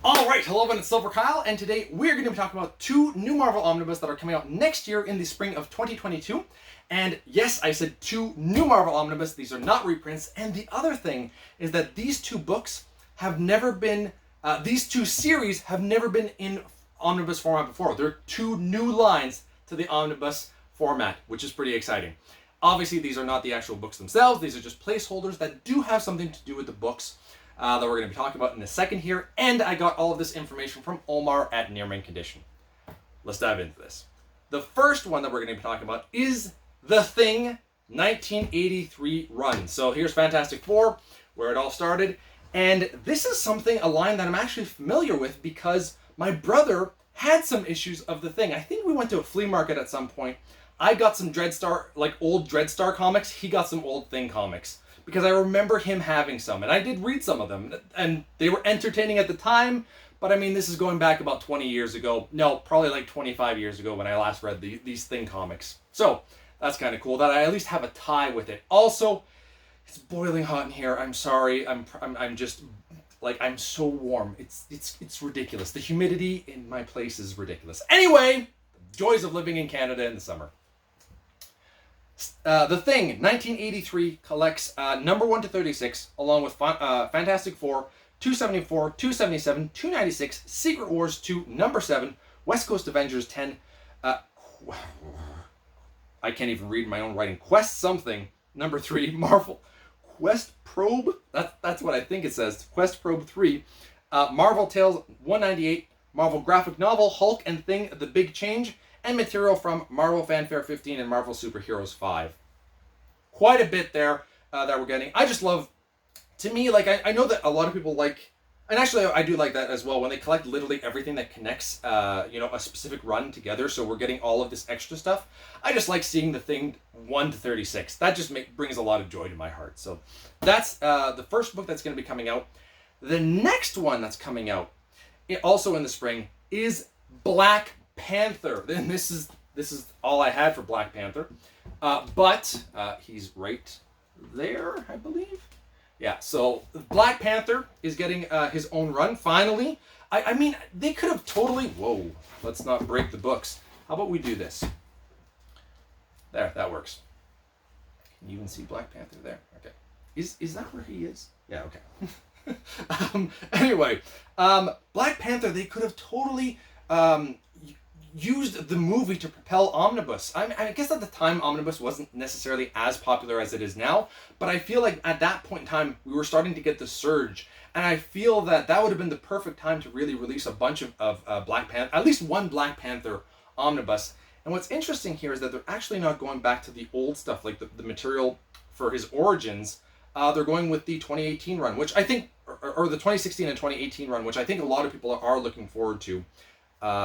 Alright, hello everyone, it's Silver Kyle, and today we're going to be talking about two new Marvel Omnibus that are coming out next year in the spring of 2022. And yes, I said two new Marvel Omnibus, these are not reprints. And the other thing is that these two books have never been, these two series have never been in Omnibus format before. They're two new lines to the Omnibus format, which is pretty exciting. Obviously, these are not the actual books themselves, these are just placeholders that do have something to do with the books that we're going to be talking about in a second here, and I got all of this information from Omar at Near Mint Condition. Let's dive into this. The first one that we're going to be talking about is The Thing 1983 run. So here's Fantastic Four, where it all started, and this is a line that I'm actually familiar with because my brother had some issues of The Thing. I think we went to a flea market at some point. I got some Dreadstar, like old Dreadstar comics. He got some old Thing comics, because I remember him having some, and I did read some of them, and they were entertaining at the time, but I mean, this is going back about 20 years ago. No, probably like 25 years ago when I last read these Thing comics. So, that's kind of cool that I at least have a tie with it. Also, it's boiling hot in here. I'm sorry. I'm just, like, I'm so warm. It's ridiculous. The humidity in my place is ridiculous. Anyway, the joys of living in Canada in the summer. The Thing 1983 collects number 1 to 36, along with Fantastic Four 274, 277, 296, Secret Wars 2, number 7, West Coast Avengers 10. I can't even read my own writing. Quest something, number 3, Marvel Quest Probe. That's what I think it says. Quest Probe 3, Marvel Tales 198, Marvel Graphic Novel Hulk and Thing: The Big Change, and material from Marvel Fanfare 15 and Marvel Superheroes 5. Quite a bit there that we're getting. I just love, to me, like, I know that a lot of people like, and actually I do like that as well, when they collect literally everything that connects, a specific run together, so we're getting all of this extra stuff. I just like seeing The Thing 1 to 36. That just brings a lot of joy to my heart. So that's the first book that's going to be coming out. The next one that's coming out, also in the spring, is Black Panther. Then this is all I had for Black Panther, but he's right there, I believe. Yeah, so Black Panther is getting his own run finally. I mean, they could have totally. Whoa, let's not break the books. How about we do this? There, that works. Can you even see Black Panther there? Okay, is that where he is? Yeah, okay. Anyway, Black Panther, they could have totally used the movie to propel Omnibus. I guess at the time Omnibus wasn't necessarily as popular as it is now, but I feel like at that point in time we were starting to get the surge, and I feel that would have been the perfect time to really release a bunch of Black Panther, at least one Black Panther Omnibus. And what's interesting here is that they're actually not going back to the old stuff, like the material for his origins. They're going with the 2018 run, which I think, or the 2016 and 2018 run, which I think a lot of people are looking forward to.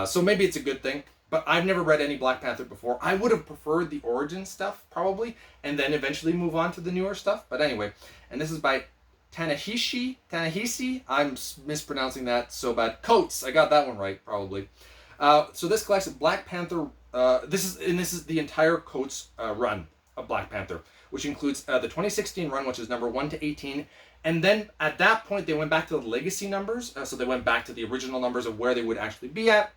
So maybe it's a good thing, but I've never read any Black Panther before. I would have preferred the origin stuff, probably, and then eventually move on to the newer stuff. But anyway, and this is by Tanahisi. I'm mispronouncing that so bad. Coates, I got that one right, probably. So this collects Black Panther. This is the entire Coates run of Black Panther, which includes the 2016 run, which is number 1 to 18. And then at that point, they went back to the legacy numbers. So they went back to the original numbers of where they would actually be at,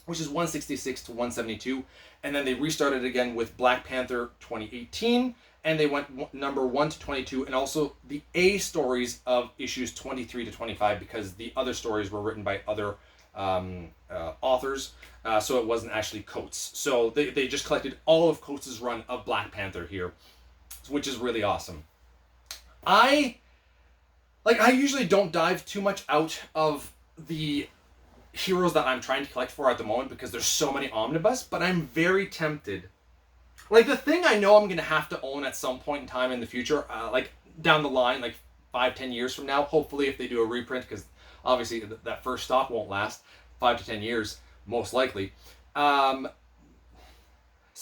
which is 166 to 172. And then they restarted again with Black Panther 2018. And they went number 1 to 22. And also the A stories of issues 23 to 25, because the other stories were written by other authors. So it wasn't actually Coates. So they just collected all of Coates' run of Black Panther here, which is really awesome. I usually don't dive too much out of the heroes that I'm trying to collect for at the moment because there's so many omnibus, but I'm very tempted. Like, The Thing I know I'm going to have to own at some point in time in the future, like down the line, like 5-10 years from now, hopefully, if they do a reprint, because obviously that first stock won't last 5 to 10 years, most likely. So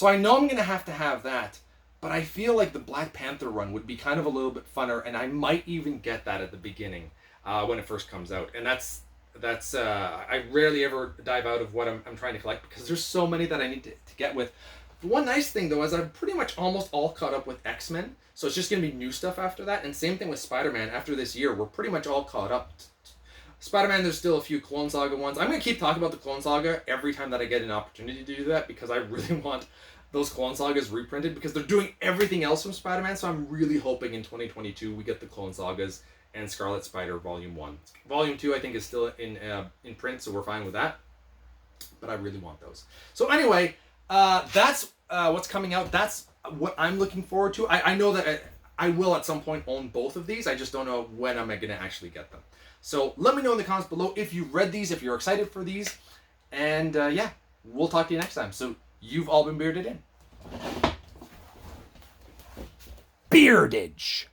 I know I'm going to have that. But I feel like the Black Panther run would be kind of a little bit funner, and I might even get that at the beginning when it first comes out. And that's I rarely ever dive out of what I'm trying to collect because there's so many that I need to get with. The one nice thing, though, is I'm pretty much almost all caught up with X-Men, so it's just going to be new stuff after that. And same thing with Spider-Man. After this year, we're pretty much all caught up Spider-Man, there's still a few Clone Saga ones. I'm going to keep talking about the Clone Saga every time that I get an opportunity to do that, because I really want those Clone Sagas reprinted, because they're doing everything else from Spider-Man, so I'm really hoping in 2022 we get the Clone Sagas and Scarlet Spider Volume 1. Volume 2, I think, is still in print, so we're fine with that. But I really want those. So anyway, that's what's coming out. That's what I'm looking forward to. I know that I will at some point own both of these. I just don't know when I'm going to actually get them. So let me know in the comments below if you've read these, if you're excited for these. And yeah, we'll talk to you next time. So you've all been bearded in. Beardage.